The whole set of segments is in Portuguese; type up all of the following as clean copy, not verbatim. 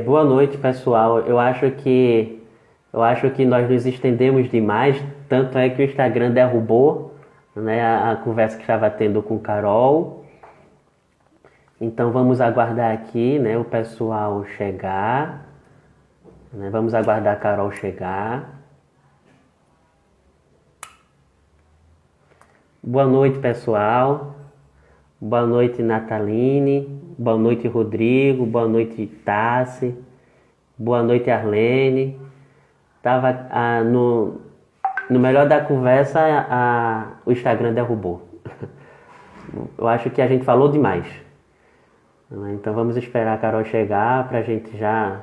Boa noite, pessoal. Eu acho que nós nos estendemos demais, tanto é que o Instagram derrubou, né, a conversa que estava tendo com Carol. Então vamos aguardar aqui, né, o pessoal chegar, né? Vamos aguardar a Carol chegar. Boa noite, pessoal. Boa noite, Nataline. Boa noite, Rodrigo. Boa noite, Tassi. Boa noite, Arlene. Tava no melhor da conversa, o Instagram derrubou. Eu acho que a gente falou demais. Então vamos esperar a Carol chegar para a gente já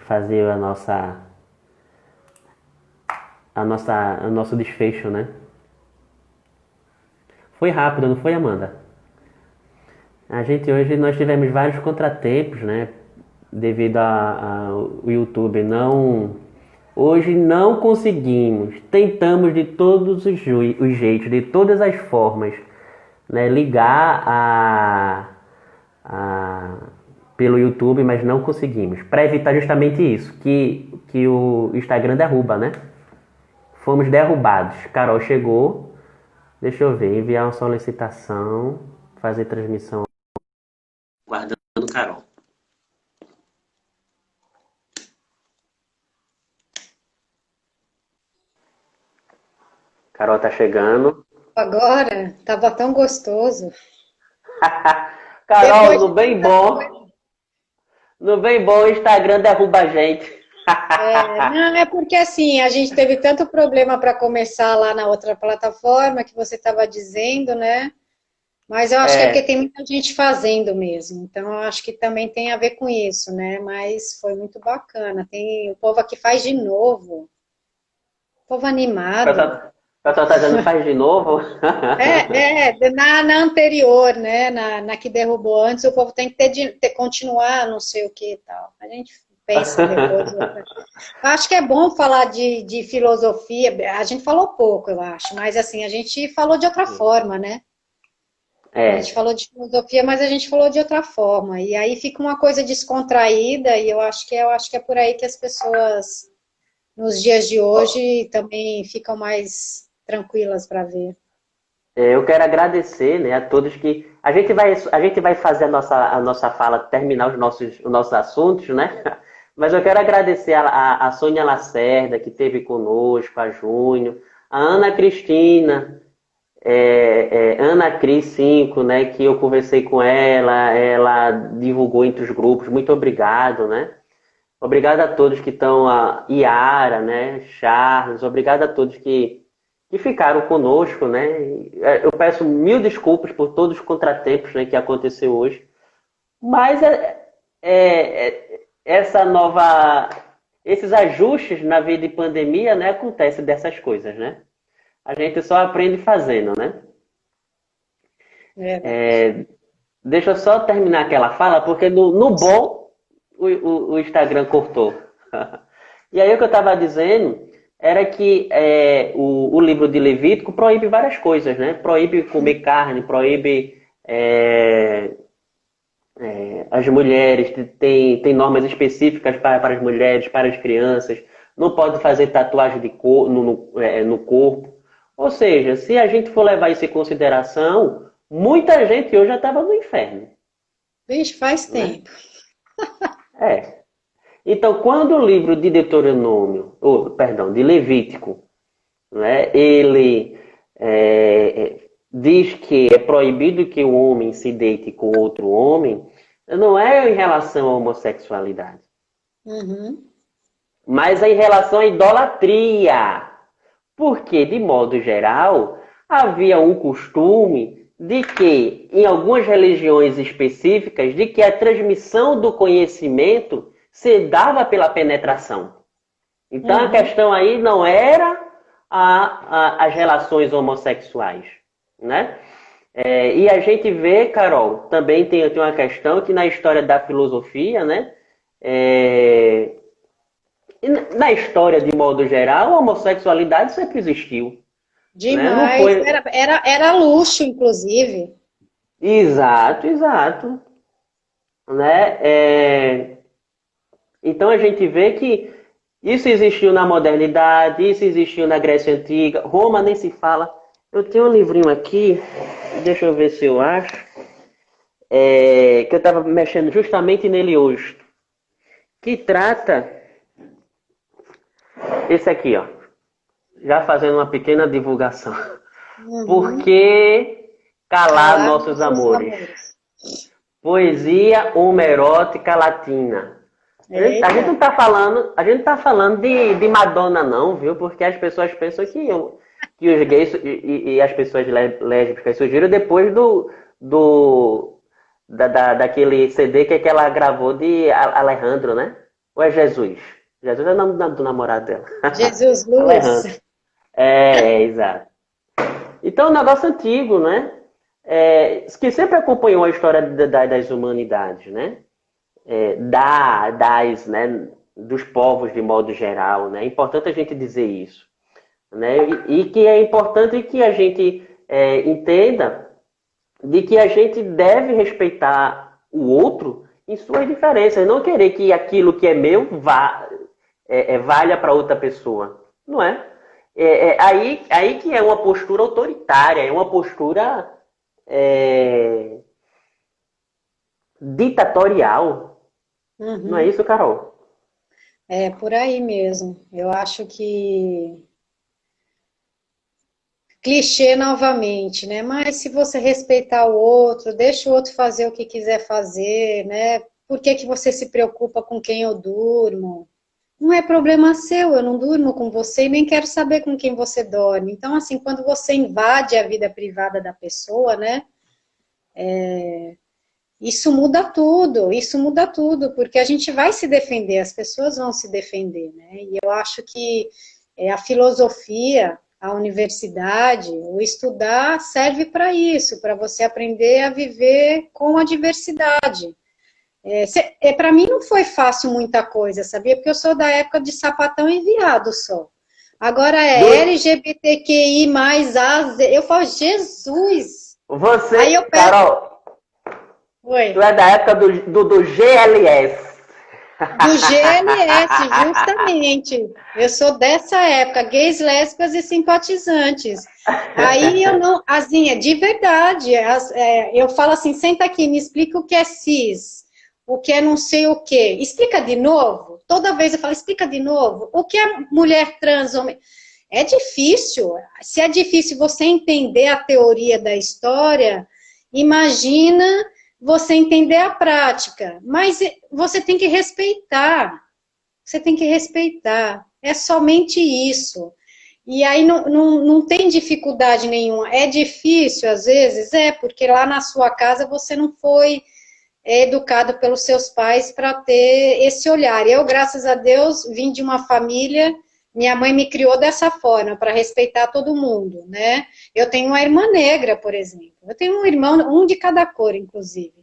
fazer o nosso desfecho, né? Foi rápido, não foi, Amanda? A gente hoje nós tivemos vários contratempos, né? Devido ao YouTube não. Hoje não conseguimos. Tentamos de todos os jeitos, de todas as formas, né, ligar a- pelo YouTube, mas não conseguimos. Para evitar justamente isso, que o Instagram derruba, né? Fomos derrubados. Carol chegou. Deixa eu ver, enviar uma solicitação, fazer transmissão. Guardando Carol. Carol tá chegando. Agora, tava tão gostoso. Carol, Depois no de bem tanta coisa. bom. No bem bom, o Instagram derruba a gente. Não, é porque assim, a gente teve tanto problema para começar lá na outra plataforma que você estava dizendo, né? Mas eu acho que é porque É, tem muita gente fazendo mesmo. Então, eu acho que também tem a ver com isso, né? Mas foi muito bacana. Tem o povo aqui faz de novo. Povo animado. o pessoal tá dizendo faz de novo. Na anterior, né? Na que derrubou antes, o povo tem que continuar, não sei o que e tal. A gente pensa depois. Eu acho que é bom falar de filosofia. A gente falou pouco, eu acho, mas assim, a gente falou de outra forma, né? A gente É, falou de filosofia, mas a gente falou de outra forma. E aí fica uma coisa descontraída, e eu acho que é por aí que as pessoas, nos dias de hoje, também ficam mais tranquilas para ver. eu quero agradecer, né, a todos que a gente vai fazer a nossa fala, terminar os nossos assuntos, né? Mas eu quero agradecer a Sônia Lacerda, que esteve conosco, a Júnior, a Ana Cristina, Ana Cris 5, né, que eu conversei com ela divulgou entre os grupos. Muito obrigado, né? Obrigado a todos que estão, a Iara, né, Charles, obrigado a todos que ficaram conosco, né? Eu peço mil desculpas por todos os contratempos, né, que aconteceu hoje, mas essa nova, esses ajustes na vida de pandemia, né, acontecem dessas coisas, né? A gente só aprende fazendo, né? Verdade. Deixa eu só terminar aquela fala, porque no bom o Instagram cortou. E aí o que eu estava dizendo era que o livro de Levítico proíbe várias coisas, né? Proíbe comer carne, proíbe as mulheres, tem normas específicas para as mulheres, para as crianças, não pode fazer tatuagem no corpo. Ou seja, se a gente for levar isso em consideração, muita gente hoje já estava no inferno, Vixe, faz né? tempo. É. Então, quando o livro de Deuteronômio, perdão, de Levítico, né, ele diz que é proibido que o homem se deite com outro homem, não é em relação à homossexualidade, Uhum. mas é em relação à idolatria. Porque, de modo geral, havia um costume de que, em algumas religiões específicas, de que a transmissão do conhecimento se dava pela penetração. Então a Uhum. questão aí não era as relações homossexuais, né? E a gente vê, Carol, também tem uma questão que na história da filosofia, né? É, na história de modo geral, a homossexualidade sempre existiu, né? Não Demais. foi Era luxo, inclusive. exato, exato. né? Então a gente vê que isso existiu na modernidade, isso existiu na Grécia Antiga, Roma nem se fala. Eu tenho um livrinho aqui, deixa eu ver se eu acho, que eu estava mexendo justamente nele hoje, que trata esse aqui, ó, já fazendo uma pequena divulgação. Por Uhum. que calar Calar nossos nossos amores? amores. Poesia homerótica latina. A gente Eita. não está falando, a gente tá falando de Madonna não, viu? Porque as pessoas pensam que os gays e as pessoas lésbicas surgiram depois daquele CD que ela gravou de Alejandro, né? Ou é Jesus? Jesus é o nome do namorado dela. Jesus Luz. Alejandro. Exato. Então, é um negócio antigo, né? Que sempre acompanhou a história das humanidades, né? Né? Dos povos de modo geral, né? É importante a gente dizer isso, né? E que é importante que a gente entenda de que a gente deve respeitar o outro em suas diferenças, não querer que aquilo que é meu valha para outra pessoa, não é? Aí que é uma postura autoritária, é uma postura ditatorial. Não é Uhum. isso, Carol? É por aí mesmo. Eu acho que clichê novamente, né? Mas se você respeitar o outro, deixa o outro fazer o que quiser fazer, né? Por que que você se preocupa com quem eu durmo? Não é problema seu, eu não durmo com você e nem quero saber com quem você dorme. Então, assim, quando você invade a vida privada da pessoa, né? Isso muda tudo, porque a gente vai se defender, as pessoas vão se defender, né? E eu acho que a filosofia, a universidade, o estudar serve para isso, para você aprender a viver com a diversidade. Para mim não foi fácil muita coisa, sabia? Porque eu sou da época de sapatão e viado só. Agora é Do, LGBTQI mais eu falo, Jesus! Aí você, eu peço, Carol, tu oi. é da época do GLS. Do GLS, justamente. Eu sou dessa época, gays, lésbicas e simpatizantes. Aí eu não, assim, de verdade, eu falo assim, senta aqui, me explica o que é cis, o que é não sei o quê. Explica de novo. Toda vez eu falo, explica de novo. O que é mulher trans, homem? É difícil. Se é difícil você entender a teoria da história, imagina você entender a prática, mas você tem que respeitar. Você tem que respeitar. É somente isso. E aí não tem dificuldade nenhuma. É difícil, às vezes, porque lá na sua casa você não foi educado pelos seus pais para ter esse olhar. Eu, graças a Deus, vim de uma família, minha mãe me criou dessa forma, para respeitar todo mundo, né? Eu tenho uma irmã negra, por exemplo. Eu tenho um irmão, um de cada cor, inclusive,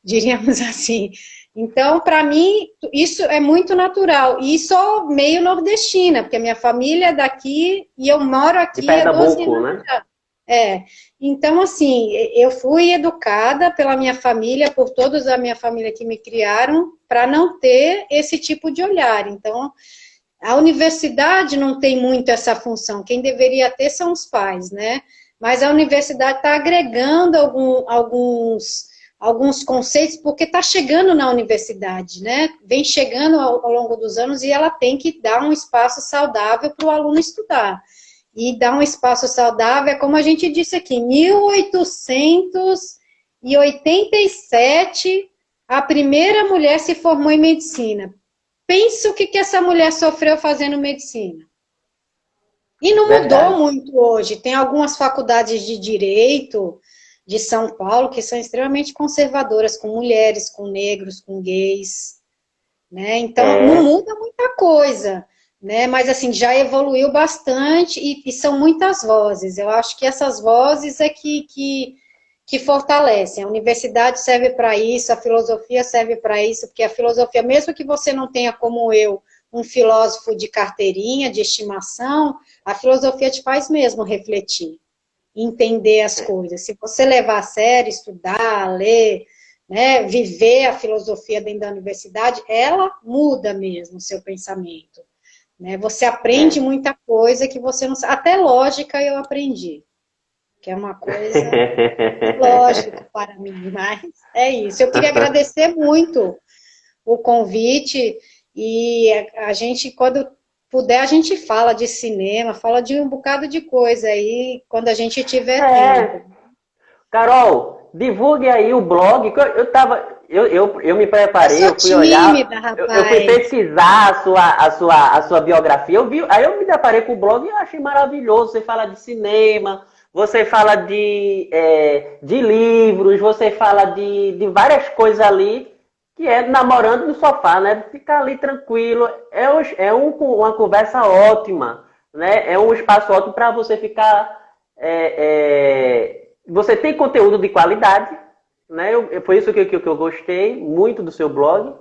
diríamos assim. Então, para mim, isso é muito natural. E sou meio nordestina, porque a minha família é daqui e eu moro De aqui há 12 Pernambuco, anos né? já. Então, assim, eu fui educada pela minha família, por todos da minha família que me criaram, para não ter esse tipo de olhar. Então, a universidade não tem muito essa função. Quem deveria ter são os pais, né? Mas a universidade está agregando alguns conceitos, porque está chegando na universidade, né? Vem chegando ao longo dos anos e ela tem que dar um espaço saudável para o aluno estudar. E dar um espaço saudável, é como a gente disse aqui, em 1887, a primeira mulher se formou em medicina. Pensa o que essa mulher sofreu fazendo medicina. E não mudou Verdade. muito hoje. Tem algumas faculdades de direito de São Paulo que são extremamente conservadoras com mulheres, com negros, com gays, né? Então não É, muda muita coisa, né? Mas assim já evoluiu bastante e são muitas vozes. Eu acho que essas vozes é que fortalecem. A universidade serve para isso, a filosofia serve para isso, porque a filosofia, mesmo que você não tenha como eu um filósofo de carteirinha, de estimação, a filosofia te faz mesmo refletir, entender as coisas. Se você levar a sério, estudar, ler, né, viver a filosofia dentro da universidade, ela muda mesmo o seu pensamento. Né? Você aprende muita coisa que você não sabe. Até lógica eu aprendi, que é uma coisa lógica para mim, mas é isso. Eu queria agradecer muito o convite e a gente, quando puder, a gente fala de cinema, fala de um bocado de coisa aí, quando a gente tiver tempo. Carol, divulgue aí o blog. Eu me preparei, Eu eu fui sou tímida, olhar, eu fui rapaz. pesquisar a sua biografia. Aí eu me deparei com o blog e eu achei maravilhoso. Você fala de cinema, você fala de livros, você fala de várias coisas ali, que é namorando no sofá, né? Ficar ali tranquilo. Uma conversa ótima, né? É um espaço ótimo para você ficar. Você tem conteúdo de qualidade, né? Foi isso que eu gostei muito do seu blog,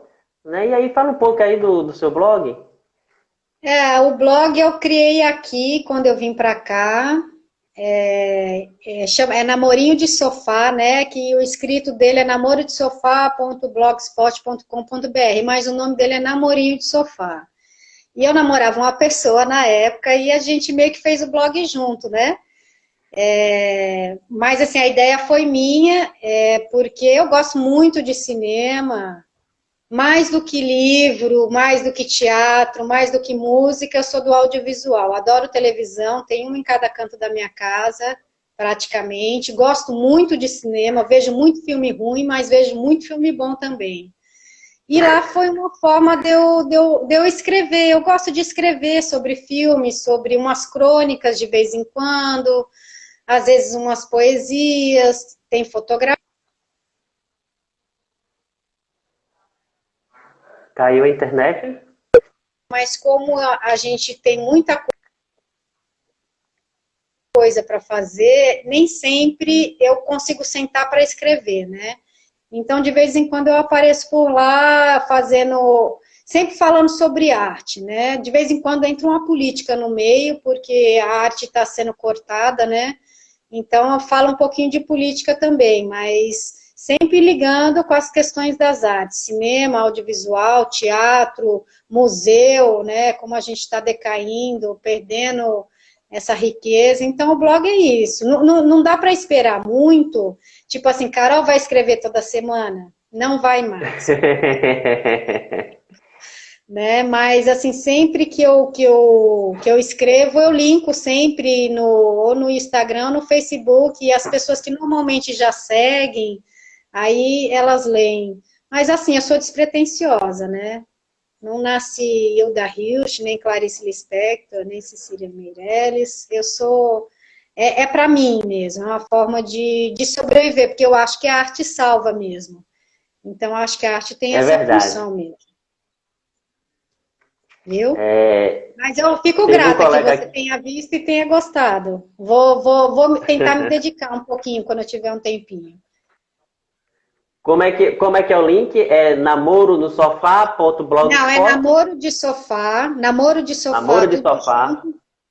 né? E aí fala um pouco aí do seu blog. O blog eu criei aqui quando eu vim para cá. É Namorinho de Sofá, né? Que o escrito dele é namorodesofá.blogspot.com.br, mas o nome dele é Namorinho de Sofá. E eu namorava uma pessoa na época e a gente meio que fez o blog junto, né? Mas assim, a ideia foi minha, porque eu gosto muito de cinema, mais do que livro, mais do que teatro, mais do que música, eu sou do audiovisual. Adoro televisão, tem uma em cada canto da minha casa, praticamente. Gosto muito de cinema, vejo muito filme ruim, mas vejo muito filme bom também. E lá foi uma forma de eu escrever. Eu gosto de escrever sobre filmes, sobre umas crônicas de vez em quando, às vezes umas poesias, tem fotografia. Caiu a internet? Mas como a gente tem muita coisa para fazer, nem sempre eu consigo sentar para escrever, né? Então, de vez em quando eu apareço por lá fazendo, sempre falando sobre arte, né? De vez em quando entra uma política no meio, porque a arte está sendo cortada, né? Então, eu falo um pouquinho de política também, mas sempre ligando com as questões das artes, cinema, audiovisual, teatro, museu, né? Como a gente está decaindo, perdendo essa riqueza. Então, o blog é isso. Não dá para esperar muito. Tipo assim, Carol vai escrever toda semana? Não vai mais. Né? Mas, assim, sempre que eu escrevo, eu linko sempre ou no Instagram ou no Facebook, e as pessoas que normalmente já seguem, aí elas leem. Mas, assim, eu sou despretensiosa, né? Não nasci Hilda Hilst, nem Clarice Lispector, nem Cecília Meirelles. Eu sou... para mim mesmo, é uma forma de sobreviver, porque eu acho que a arte salva mesmo. Então, eu acho que a arte tem É essa verdade. função mesmo. Viu? É, Mas eu fico teve um grata que colega você aqui. tenha visto e tenha gostado. Vou tentar me dedicar um pouquinho quando eu tiver um tempinho. Como é que é o link? É namoro no Não, é sofá.blogspot? namoro de sofá, Namoro de tudo sofá.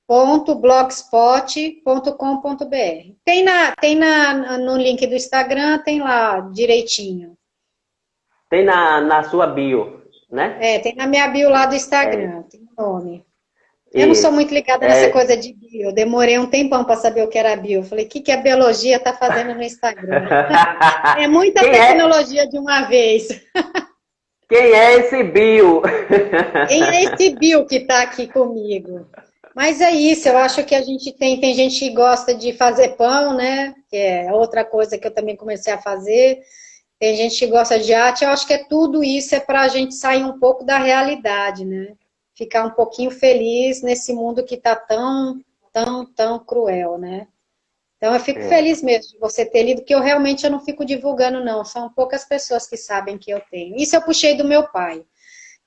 junto, .blogspot.com.br. No link do Instagram, tem lá direitinho. Tem na sua bio, né? Tem na minha bio lá do É, Instagram, tem o nome. Eu não sou isso. muito ligada nessa É, coisa de bio. Eu demorei um tempão para saber o que era bio. Eu falei, o que a biologia está fazendo no Instagram? É muita quem é, tecnologia de uma vez. quem é esse bio? Quem é esse bio que está aqui comigo? Mas é isso, eu acho que a gente tem gente que gosta de fazer pão, né? Que é outra coisa que eu também comecei a fazer. Tem gente que gosta de arte. Eu acho que tudo isso é para a gente sair um pouco da realidade, né? Ficar um pouquinho feliz nesse mundo que está tão, tão, tão cruel, né? Então eu fico É. feliz mesmo de você ter lido, que eu não fico divulgando, não. São poucas pessoas que sabem que eu tenho. Isso eu puxei do meu pai.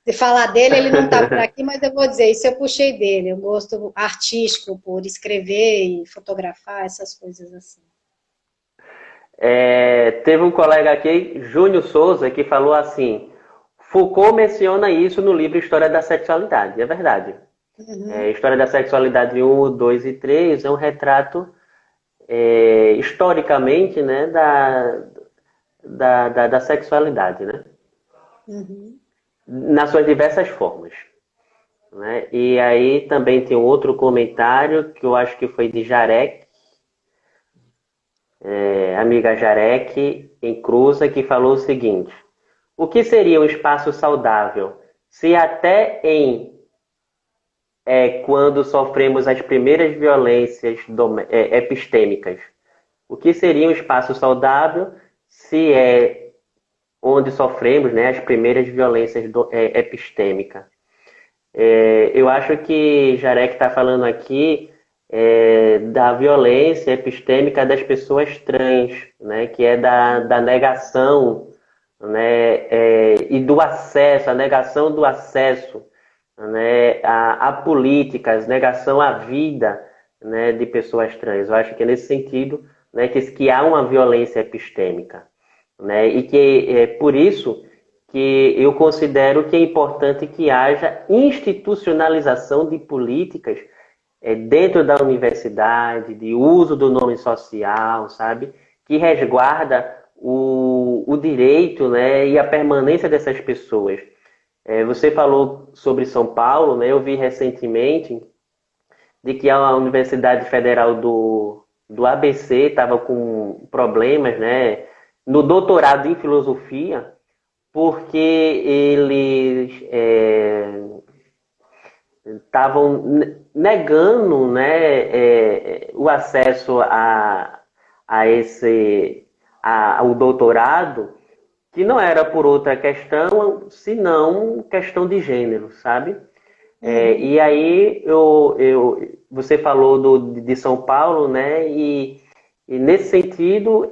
De falar dele, ele não está por aqui, mas eu vou dizer, isso eu puxei dele. Eu gosto artístico por escrever e fotografar, essas coisas assim. Teve um colega aqui, Júnior Souza, que falou assim: Foucault menciona isso no livro História da Sexualidade. É verdade. Uhum. História da Sexualidade 1, 2 e 3 é um retrato historicamente, né, da sexualidade, né? Uhum. Nas suas diversas formas. Né? E aí também tem outro comentário que eu acho que foi de Jarek, amiga Jarek, em Cruza, que falou o seguinte: o que seria um espaço saudável se até quando sofremos as primeiras violências epistêmicas? O que seria um espaço saudável se é onde sofremos, né, as primeiras violências epistêmicas? Eu acho que Jarek está falando aqui da violência epistêmica das pessoas trans, né, que é da negação, né, e do acesso, a negação do acesso, né, a políticas, negação à vida, né, de pessoas trans. Eu acho que é nesse sentido, né, que há uma violência epistêmica, né, e que é por isso que eu considero que é importante que haja institucionalização de políticas dentro da universidade, de uso do nome social, sabe? Que resguarda o direito, né, e a permanência dessas pessoas. Você falou sobre São Paulo, né? Eu vi recentemente de que a Universidade Federal do ABC estava com problemas, né, no doutorado em filosofia, porque eles estavam negando, né, o acesso ao doutorado, que não era por outra questão, senão questão de gênero, sabe? E aí você falou de São Paulo, né? E nesse sentido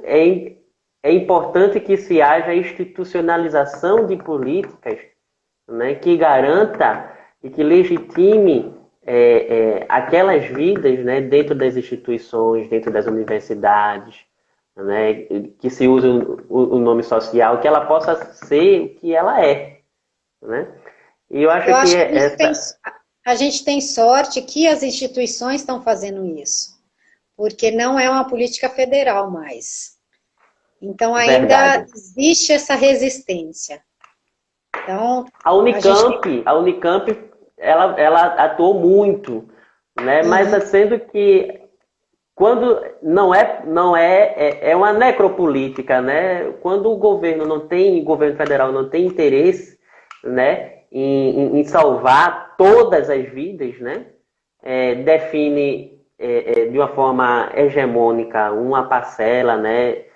é importante que se haja institucionalização de políticas, né, que garanta e que legitime aquelas vidas, né, dentro das instituições, dentro das universidades, né, que se use o nome social, que ela possa ser o que ela é, né? E eu acho Eu que acho que essa... a gente tem sorte que as instituições estão fazendo isso, porque não é uma política federal mais. Então ainda Verdade. existe essa resistência. Então, A Unicamp, ela atuou muito, né? Mas sendo que quando é uma necropolítica, né? Quando o governo federal não tem interesse, né, em salvar todas as vidas, né? Define de uma forma hegemônica uma parcela, né,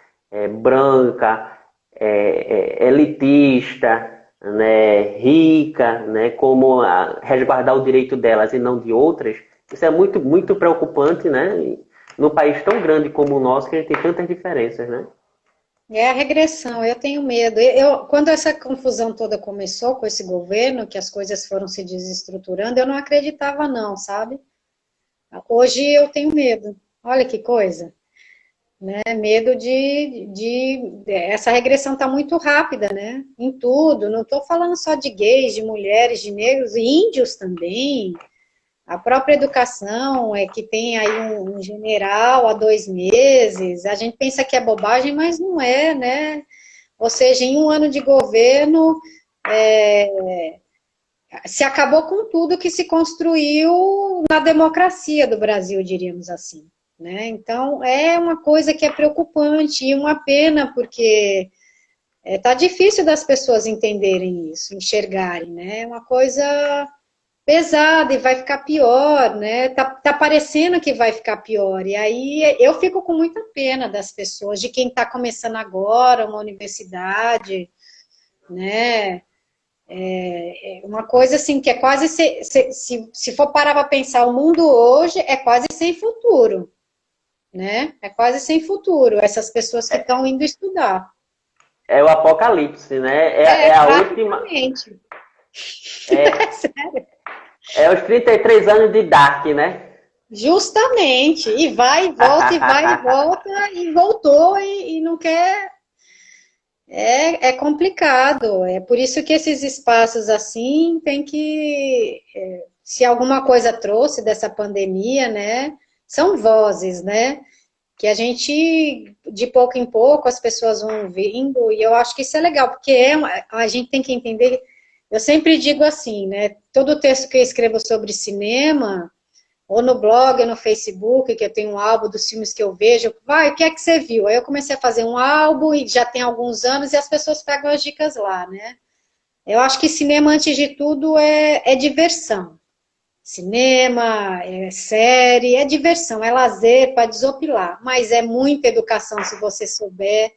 branca, elitista, né, rica, né, como resguardar o direito delas e não de outras. Isso é muito, muito preocupante, né? Num país tão grande como o nosso, que a gente tem tantas diferenças, né? é a regressão, eu tenho medo. Quando essa confusão toda começou com esse governo, que as coisas foram se desestruturando, eu não acreditava não, sabe? Hoje eu tenho medo. Olha que coisa. Né? Medo essa regressão está muito rápida, né? Em tudo. Não estou falando só de gays, de mulheres, de negros, índios também. A própria educação é que tem aí um general há 2 meses. A gente pensa que é bobagem, mas não é, né? Ou seja, em um ano de governo, se acabou com tudo que se construiu na democracia do Brasil, diríamos assim. Né? Então, é uma coisa que é preocupante e uma pena, porque tá difícil das pessoas entenderem isso, enxergarem, né? É uma coisa pesada e vai ficar pior, né? Tá parecendo que vai ficar pior. E aí eu fico com muita pena das pessoas, de quem está começando agora uma universidade, né? Uma coisa assim que é quase se for parar para pensar, o mundo hoje é quase sem futuro. Né? É quase sem futuro, essas pessoas que estão indo estudar. É o apocalipse, né? A última. Sério. Os 33 anos de Dark, né? Justamente. E vai e volta, e vai e volta, e voltou e não quer. É complicado. É por isso que esses espaços assim tem que. Se alguma coisa trouxe dessa pandemia, né? São vozes, né? que a gente, de pouco em pouco, as pessoas vão vindo, e eu acho que isso é legal, porque a gente tem que entender, eu sempre digo assim, né, todo texto que eu escrevo sobre cinema, ou no blog, ou no Facebook, que eu tenho um álbum dos filmes que eu vejo, vai, o que é que você viu? Aí eu comecei a fazer um álbum, e já tem alguns anos, e as pessoas pegam as dicas lá, né? Eu acho que cinema, antes de tudo, é diversão. Cinema, é série, é diversão, é lazer para desopilar, mas é muita educação se você souber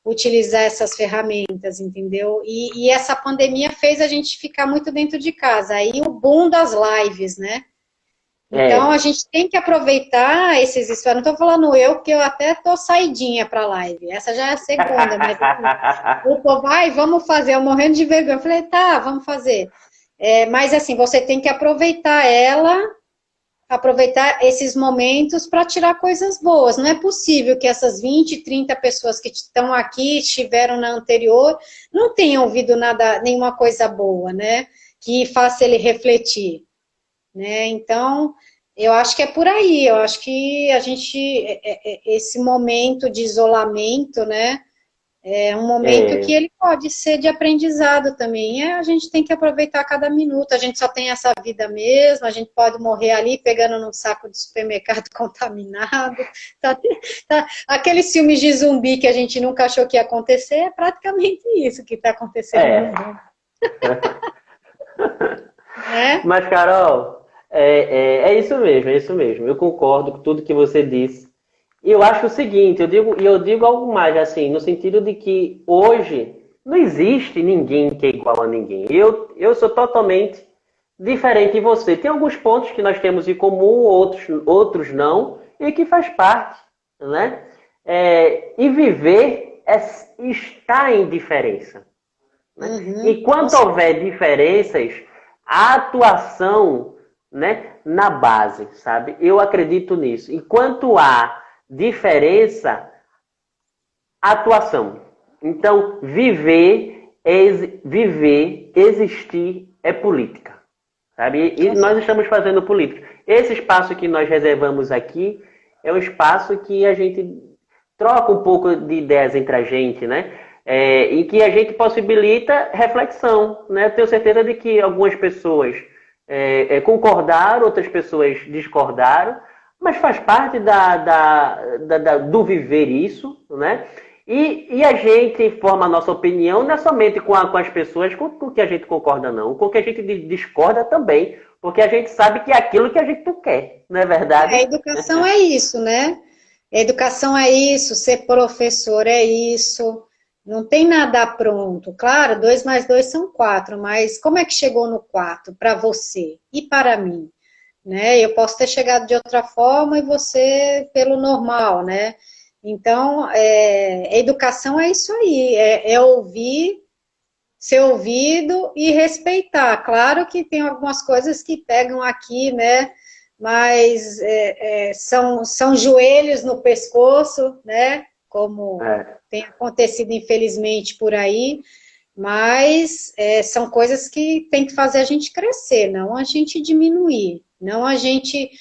utilizar essas ferramentas, entendeu? E essa pandemia fez a gente ficar muito dentro de casa, aí o boom das lives, né? Então a É. gente tem que aproveitar esses espaços. Não estou falando eu, porque eu até tô saidinha para live. Essa já é a segunda, mas o povo, vai, vamos fazer, eu morrendo de vergonha. Eu falei, tá, vamos fazer. Mas assim, você tem que aproveitar aproveitar esses momentos para tirar coisas boas. Não é possível que essas 20, 30 pessoas que estão aqui, estiveram na anterior, não tenham ouvido nada, nenhuma coisa boa, né? Que faça ele refletir, né? Então, eu acho que é por aí. Eu acho que a gente, esse momento de isolamento, né? É um momento que É. ele pode ser de aprendizado também. A gente tem que aproveitar cada minuto. A gente só tem essa vida mesmo. A gente pode morrer ali pegando num saco de supermercado contaminado. Tá, aqueles filmes de zumbi que a gente nunca achou que ia acontecer, é praticamente isso que está acontecendo no É. mundo, né? Mas, Carol, é isso mesmo, é isso mesmo. Eu concordo com tudo que você disse. E eu acho o seguinte, eu digo algo mais, assim, no sentido de que hoje não existe ninguém que é igual a ninguém. Eu sou totalmente diferente de você. Tem alguns pontos que nós temos em comum, outros não, e que faz parte, né? E viver é estar em diferença. Né? Uhum, com Enquanto certeza. houver diferenças, a atuação, né, na base, sabe? Eu acredito nisso. Enquanto há diferença, atuação. Então, viver, existir é política, sabe? E Com nós certeza. estamos fazendo política. Esse espaço que nós reservamos aqui é um espaço que a gente troca um pouco de ideias entre a gente, né? E que a gente possibilita reflexão, né? Eu tenho certeza de que algumas pessoas concordaram, outras pessoas discordaram, mas faz parte do viver isso, né? E a gente forma a nossa opinião não é somente com as pessoas com que a gente concorda, não. Com que a gente discorda também. Porque a gente sabe que é aquilo que a gente não quer, não é A verdade? educação é isso, né? A educação é isso, ser professor é isso. Não tem nada pronto. Claro, 2 mais 2 são 4, mas como é que chegou no 4 para você e para mim? Né? Eu posso ter chegado de outra forma e você pelo normal, né? Então, a educação é isso aí, é ouvir, ser ouvido e respeitar. Claro que tem algumas coisas que pegam aqui, né? Mas são joelhos no pescoço, né? Como É. tem acontecido, infelizmente, por aí. Mas são coisas que tem que fazer a gente crescer, não a gente diminuir, não a gente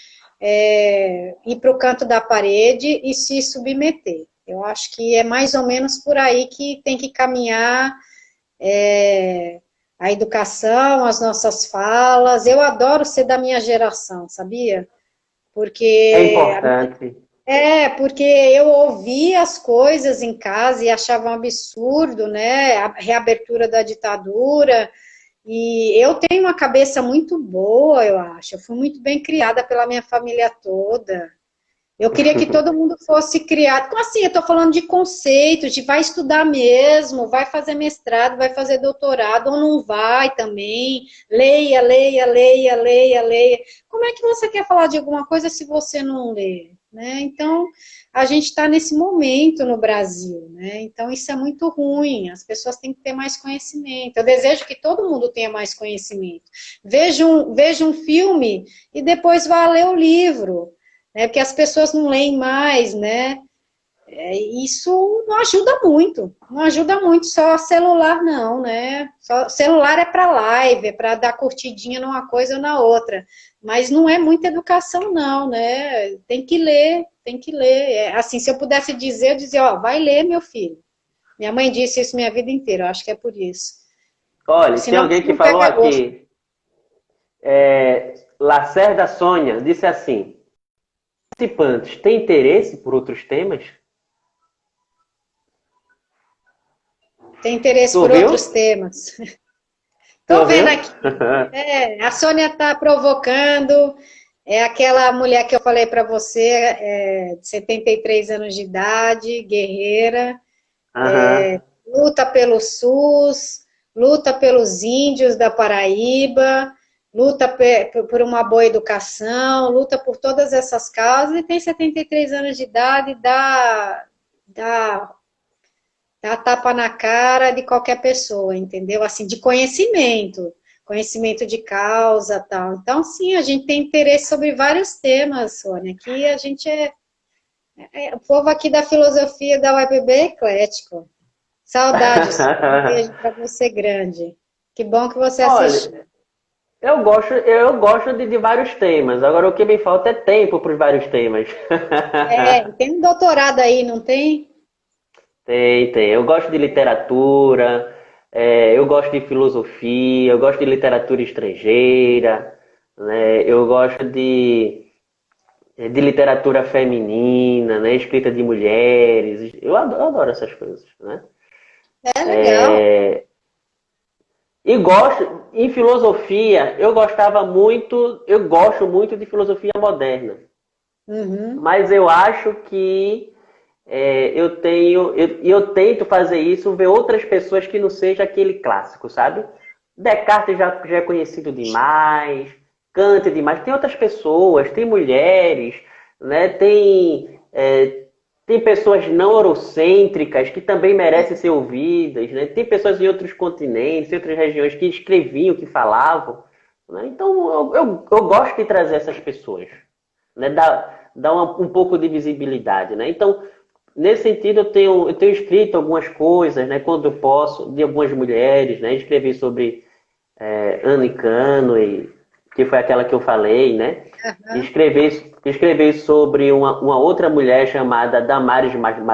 ir para o canto da parede e se submeter. Eu acho que é mais ou menos por aí que tem que caminhar a educação, as nossas falas. Eu adoro ser da minha geração, sabia? É Porque importante. porque eu ouvia as coisas em casa e achava um absurdo, né? A reabertura da ditadura. E eu tenho uma cabeça muito boa, eu acho. Eu fui muito bem criada pela minha família toda. Eu queria que todo mundo fosse criado. Como assim? Eu estou falando de conceitos, de vai estudar mesmo, vai fazer mestrado, vai fazer doutorado, ou não vai também. Leia, leia, leia, leia, leia. Como é que você quer falar de alguma coisa se você não lê? Né? Então, a gente está nesse momento no Brasil, né? Então, isso é muito ruim. As pessoas têm que ter mais conhecimento. Eu desejo que todo mundo tenha mais conhecimento. Veja um filme e depois vá ler o livro, né? Porque as pessoas não leem mais, né? Isso não ajuda muito. Não ajuda muito só celular, não, né? Só, celular é para live, é para dar curtidinha numa coisa ou na outra. Mas não é muita educação, não, né? Tem que ler, tem que ler. Assim, se eu pudesse dizer, eu dizia, ó, vai ler, meu filho. Minha mãe disse isso minha vida inteira, eu acho que é por isso. Olha, tem Senão alguém você que não falou pega gosto. aqui, Lacerda Sônia, disse assim, participantes têm interesse por outros temas? Tem interesse Tu por ouviu? outros temas. Tu Tô ouviu? vendo aqui. A Sônia está provocando. É aquela mulher que eu falei para você, de 73 anos de idade, guerreira, Aham. luta pelo SUS, luta pelos índios da Paraíba, luta por uma boa educação, luta por todas essas causas e tem 73 anos de idade, dá tapa na cara de qualquer pessoa, entendeu? Assim, de conhecimento de causa, tal. Então, sim, a gente tem interesse sobre vários temas, Sônia, que a gente o povo aqui da filosofia da UEPB é eclético. Saudades, um beijo para você grande. Que bom que você assistiu. Olha, eu gosto de vários temas. Agora, o que me falta é tempo para os vários temas. Tem um doutorado aí, não tem? Tem, tem. Eu gosto de literatura, eu gosto de filosofia, eu gosto de literatura estrangeira, né? Eu gosto de literatura feminina, né? Escrita de mulheres. Eu adoro essas coisas, né? É legal. E gosto, em filosofia, eu gosto muito de filosofia moderna. Uhum. Mas eu acho que eu tento fazer isso, ver outras pessoas que não seja aquele clássico, sabe? Descartes já é conhecido demais, Kant é demais. Tem outras pessoas, tem mulheres, né? Tem pessoas não eurocêntricas que também merecem ser ouvidas, né? Tem pessoas em outros continentes, em outras regiões que escreviam, que falavam, né? Então eu gosto de trazer essas pessoas, né? Dar um pouco de visibilidade, né? Então, nesse sentido, eu tenho escrito algumas coisas, né? Quando eu posso, de algumas mulheres, né? Escrevi sobre Anne Canoe, que foi aquela que eu falei, né? Uhum. Escrevi sobre uma outra mulher chamada Damares Masran,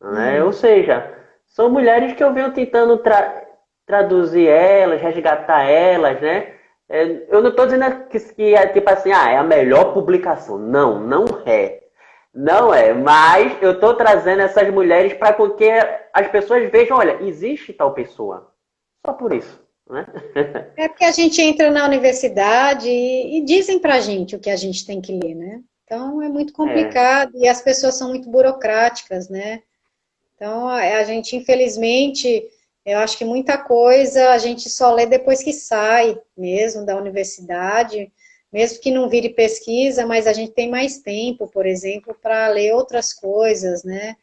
né? Ou Hum. seja, são mulheres que eu venho tentando traduzir elas, resgatar elas, né? Eu não estou dizendo que é tipo assim, é a melhor publicação. Não, não é. Não é, mas eu estou trazendo essas mulheres para que as pessoas vejam, olha, existe tal pessoa. Só por isso, né? É porque a gente entra na universidade e dizem pra gente o que a gente tem que ler, né? Então é muito É, complicado e as pessoas são muito burocráticas, né? Então a gente, infelizmente, eu acho que muita coisa a gente só lê depois que sai mesmo da universidade, mesmo que não vire pesquisa, mas a gente tem mais tempo, por exemplo, para ler outras coisas, né?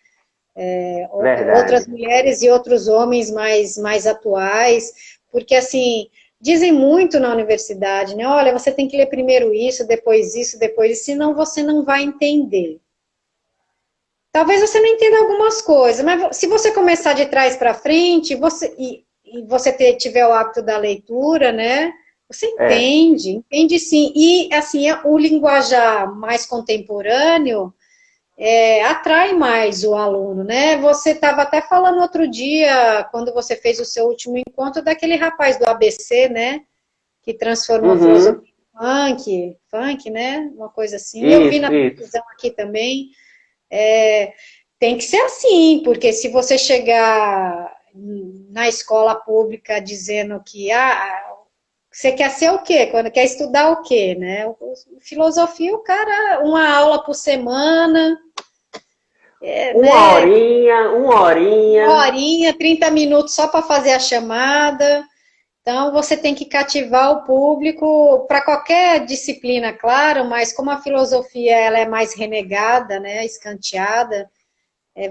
Outras verdade. mulheres e outros homens mais atuais, porque assim, dizem muito na universidade, né? Olha, você tem que ler primeiro isso, depois isso, senão você não vai entender. Talvez você não entenda algumas coisas, mas se você começar de trás para frente, e você tiver o hábito da leitura, né? Você É. entende sim. E assim, o linguajar mais contemporâneo atrai mais o aluno, né? Você estava até falando outro dia, quando você fez o seu último encontro, daquele rapaz do ABC, né? Que transformou a filosofia Uhum. em funk, né? Uma coisa assim. Eu vi na Isso, isso. televisão aqui também. Tem que ser assim, porque se você chegar na escola pública dizendo que você quer ser o quê? Quando quer estudar o quê, né? Filosofia, o cara, uma aula por semana, Uma né? horinha, uma Uma horinha. horinha, 30 minutos só para fazer a chamada. Então, você tem que cativar o público para qualquer disciplina, claro, mas como a filosofia ela é mais renegada, né, escanteada,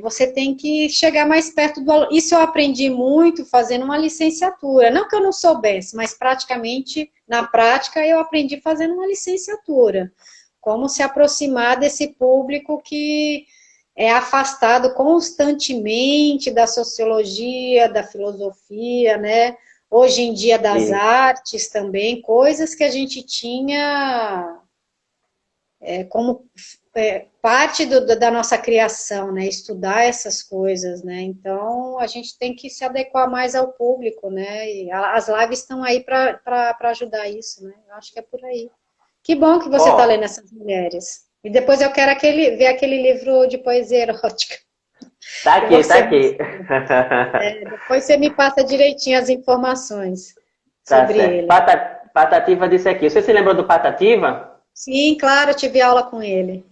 você tem que chegar mais perto do aluno. Isso eu aprendi muito fazendo uma licenciatura. Não que eu não soubesse, mas praticamente, na prática, eu aprendi fazendo uma licenciatura. como se aproximar desse público que é afastado constantemente da sociologia, da filosofia, né? Hoje em dia das Sim. artes também, coisas que a gente tinha como parte da nossa criação, né? Estudar essas coisas, né? Então, a gente tem que se adequar mais ao público, né? E as lives estão aí para ajudar isso, né? Eu acho que é por aí. Que bom que você está lendo Ó, essas mulheres. E depois eu quero ver aquele livro de poesia erótica tá que aqui, tá você aqui. mostrou. Depois você me passa direitinho as informações Tá sobre certo. ele. Patativa disse aqui. Você se lembrou do Patativa? Sim, claro, eu tive aula com ele.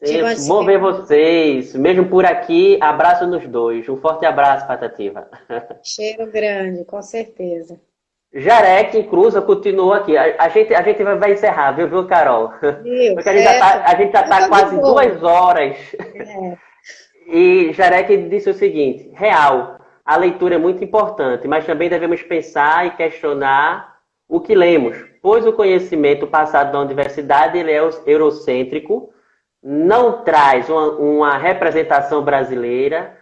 Tive uma Sim, bom ver disciplina. vocês. Mesmo por aqui, abraço nos dois. Um forte abraço, Patativa. Cheiro grande, com certeza. Jarek Cruza continua aqui. A gente vai encerrar, viu, Carol? Viu? Porque a gente já Eu tá tô de quase boa. 2 horas. É, E Jarek disse o seguinte: real, a leitura é muito importante, mas também devemos pensar e questionar o que lemos, pois o conhecimento passado da universidade ele é eurocêntrico, não traz uma representação brasileira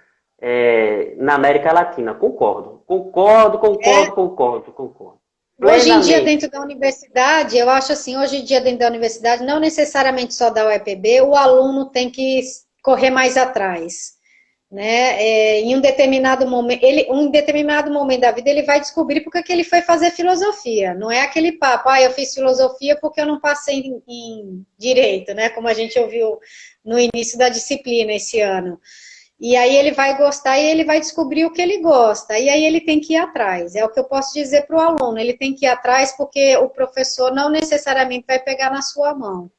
na América Latina. Concordo, concordo, é, concordo, concordo, concordo. hoje em dia, Plenamente. dentro da universidade, eu acho assim, hoje em dia, dentro da universidade, não necessariamente só da UEPB, o aluno tem que correr mais atrás, né? Em um determinado momento da vida, ele vai descobrir porque que ele foi fazer filosofia. Não é aquele papo, eu fiz filosofia porque eu não passei em direito, né? Como a gente ouviu no início da disciplina esse ano. E aí ele vai gostar e ele vai descobrir o que ele gosta. E aí ele tem que ir atrás. É o que eu posso dizer para o aluno. Ele tem que ir atrás porque o professor não necessariamente vai pegar na sua mão.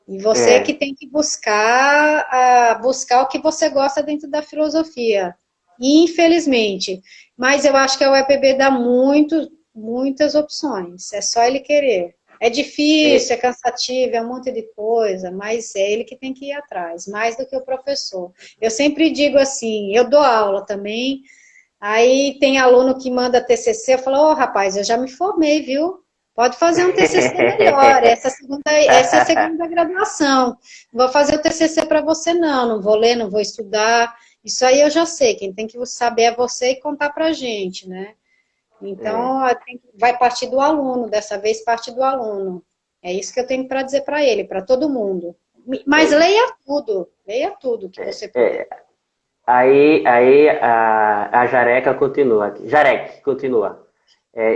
E você que É, tem que buscar o que você gosta dentro da filosofia. Infelizmente. Mas eu acho que a UEPB dá muitas opções. É só ele querer. É difícil, é é, cansativo, é um monte de coisa, mas é ele que tem que ir atrás, mais do que o professor. Eu sempre digo assim, eu dou aula também, aí tem aluno que manda TCC, eu falo, rapaz, eu já me formei, viu? Pode fazer um TCC melhor, essa é a segunda graduação. Não vou fazer o TCC para você não vou ler, não vou estudar. Isso aí eu já sei, quem tem que saber é você e contar pra gente, né? Então, vai partir do aluno, dessa vez parte do aluno. É isso que eu tenho para dizer para ele, para todo mundo. Mas leia tudo que você puder. é, aí a Jareca continua aqui. Jarek continua.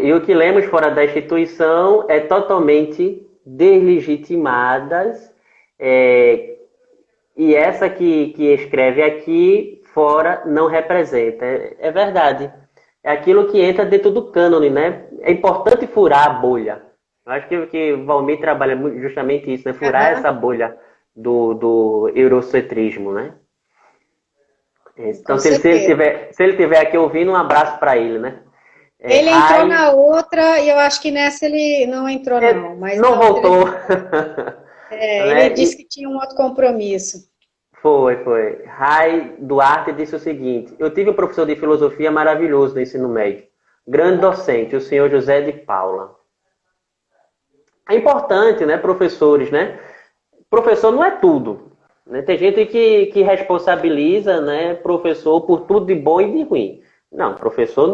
E o que lemos fora da instituição é totalmente deslegitimadas, é, e essa que escreve aqui fora não representa. É verdade. É aquilo que entra dentro do cânone, né? É importante furar a bolha. Eu acho que Valmir trabalha justamente isso, né? Furar Aham, essa bolha do eurocentrismo, né? Então, com se certeza. ele tiver aqui ouvindo, um abraço para ele, né? Ele entrou Rai, na outra e eu acho que nessa ele não entrou, não. Mas não na outra voltou. ele Né? disse que tinha um outro compromisso. Foi. Rai Duarte disse o seguinte: eu tive um professor de filosofia maravilhoso no ensino médio. Grande docente, o senhor José de Paula. É importante, né, professores, né? Professor não é tudo. Né? Tem gente que responsabiliza, né, professor por tudo de bom e de ruim. Não, professor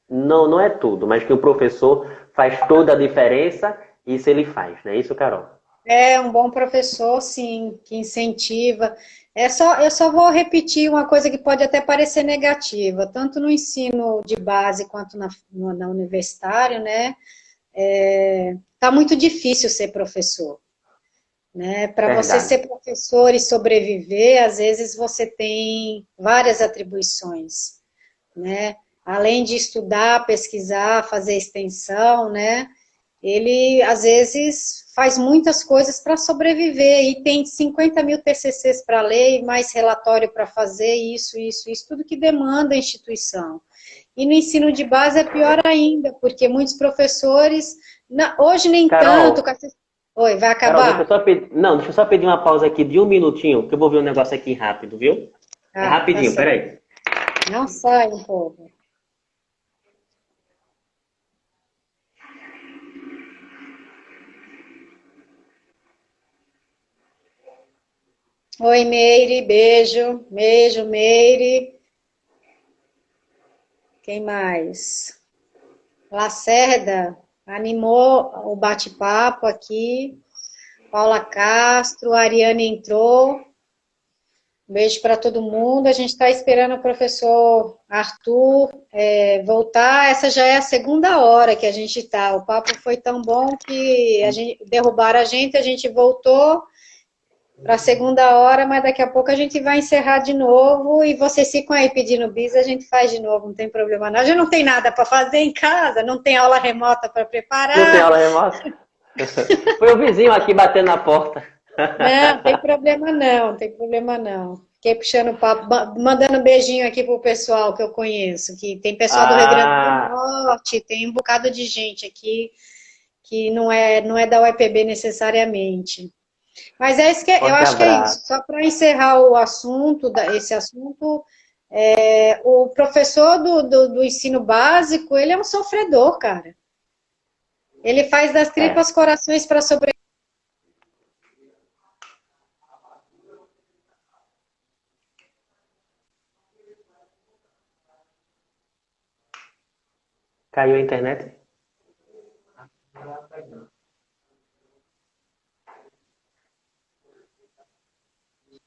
não é tudo, mas que o professor faz toda a diferença, isso ele faz, né? Isso, Carol. É um bom professor, sim, que incentiva. Eu só vou repetir uma coisa que pode até parecer negativa, tanto no ensino de base quanto na universitário, né? Tá muito difícil ser professor, né? Para você Verdade. ser professor e sobreviver, às vezes você tem várias atribuições, né? Além de estudar, pesquisar, fazer extensão, né? Ele, às vezes, faz muitas coisas para sobreviver e tem 50 mil TCCs para ler, mais relatório para fazer, isso, tudo que demanda a instituição. E no ensino de base é pior ainda, porque muitos professores, hoje nem tanto. Carol, Oi, vai Carol, deixa eu acabar? só pedir. Não, deixa eu só pedir uma pausa aqui de um minutinho, que eu vou ver um negócio aqui rápido, viu? É Tá rapidinho, certo. peraí. Não sai um pouco. Oi, Meire, beijo. Beijo, Meire. Quem mais? Lacerda, animou o bate-papo aqui. Paula Castro, a Ariane entrou. Um beijo para todo mundo. A gente está esperando o professor Arthur voltar. Essa já é a segunda hora que a gente está. O papo foi tão bom que derrubaram a gente voltou para a segunda hora, mas daqui a pouco a gente vai encerrar de novo e vocês ficam aí pedindo bis, a gente faz de novo, não tem problema não. A gente não tem nada para fazer em casa, não tem aula remota para preparar. Não tem aula remota? Foi o vizinho aqui batendo na porta. Não, tem problema não, tem problema não. Fiquei puxando papo, mandando um beijinho aqui pro pessoal que eu conheço, que tem pessoal do Rio Grande do Norte, tem um bocado de gente aqui que não é da UEPB necessariamente. Mas é isso que eu acho que é isso. Só para encerrar o assunto, esse assunto, o professor do ensino básico, ele é um sofredor, cara. Ele faz das tripas corações para sobreviver. Caiu a internet?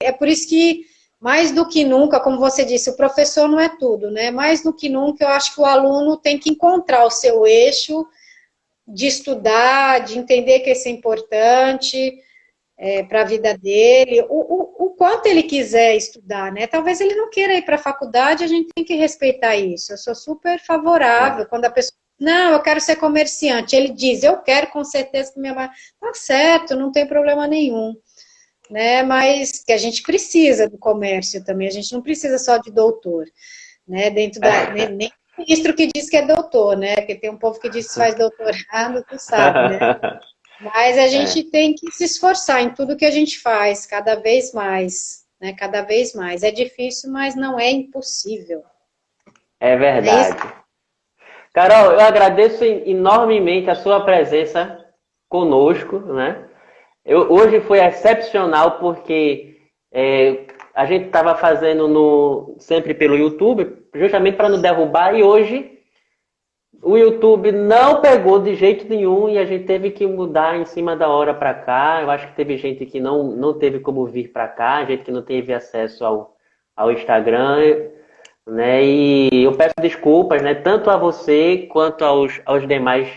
É por isso que, mais do que nunca, como você disse, o professor não é tudo, né? Mais do que nunca, eu acho que o aluno tem que encontrar o seu eixo de estudar, de entender que isso é importante para a vida dele, o quanto ele quiser estudar, né? Talvez ele não queira ir para a faculdade, a gente tem que respeitar isso. Eu sou super favorável quando a pessoa, não, eu quero ser comerciante. Ele diz, eu quero com certeza que minha mãe, tá certo, não tem problema nenhum. Né, mas que a gente precisa do comércio também, a gente não precisa só de doutor, né, dentro da, nem ministro que diz que é doutor, né, porque tem um povo que diz que faz doutorado, tu sabe, né, mas a gente tem que se esforçar em tudo que a gente faz, cada vez mais, né, cada vez mais, é difícil, mas não é impossível. É verdade. Carol, eu agradeço enormemente a sua presença conosco, né, hoje foi excepcional porque a gente estava fazendo sempre pelo YouTube, justamente para não derrubar, e hoje o YouTube não pegou de jeito nenhum e a gente teve que mudar em cima da hora para cá. Eu acho que teve gente que não teve como vir para cá, gente que não teve acesso ao Instagram, né? E eu peço desculpas, né, tanto a você quanto aos demais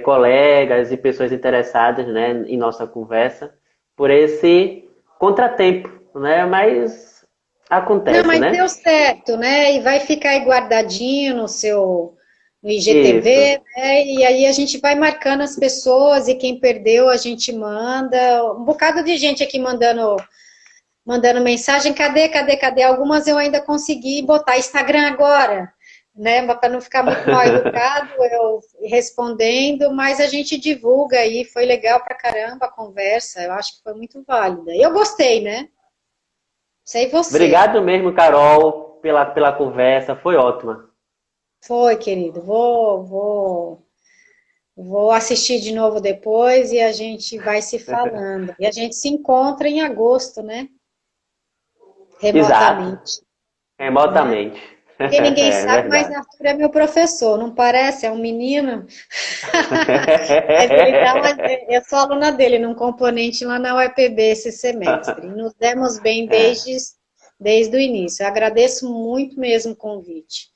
colegas e pessoas interessadas, né, em nossa conversa, por esse contratempo, né? Mas acontece, não, mas né? deu certo, né? E vai ficar aí guardadinho no IGTV, né? E aí a gente vai marcando as pessoas e quem perdeu a gente manda. Um bocado de gente aqui mandando mensagem. Cadê? Algumas eu ainda consegui botar Instagram agora, né? Para não ficar muito mal educado, eu respondendo, mas a gente divulga aí, foi legal pra caramba a conversa, eu acho que foi muito válida. E eu gostei, né? Sei você. Obrigado mesmo, Carol, pela conversa, foi ótima. Foi, querido. Vou assistir de novo depois e a gente vai se falando. E a gente se encontra em agosto, né? Remotamente. Exato. Remotamente. Né? Porque ninguém sabe, verdade. mas Arthur é meu professor, não parece? É um menino. Eu sou aluna dele num componente lá na UEPB esse semestre. E nos demos bem desde o início. Eu agradeço muito mesmo o convite.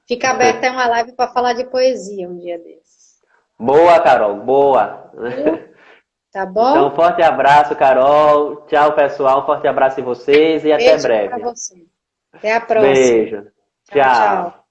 Fica aberta uma live para falar de poesia um dia desses. Boa, Carol, boa. Tá bom? Então, um forte abraço, Carol. Tchau, pessoal. Um forte abraço em vocês e até breve. Beijo pra você. Até a próxima. Beijo. Tchau.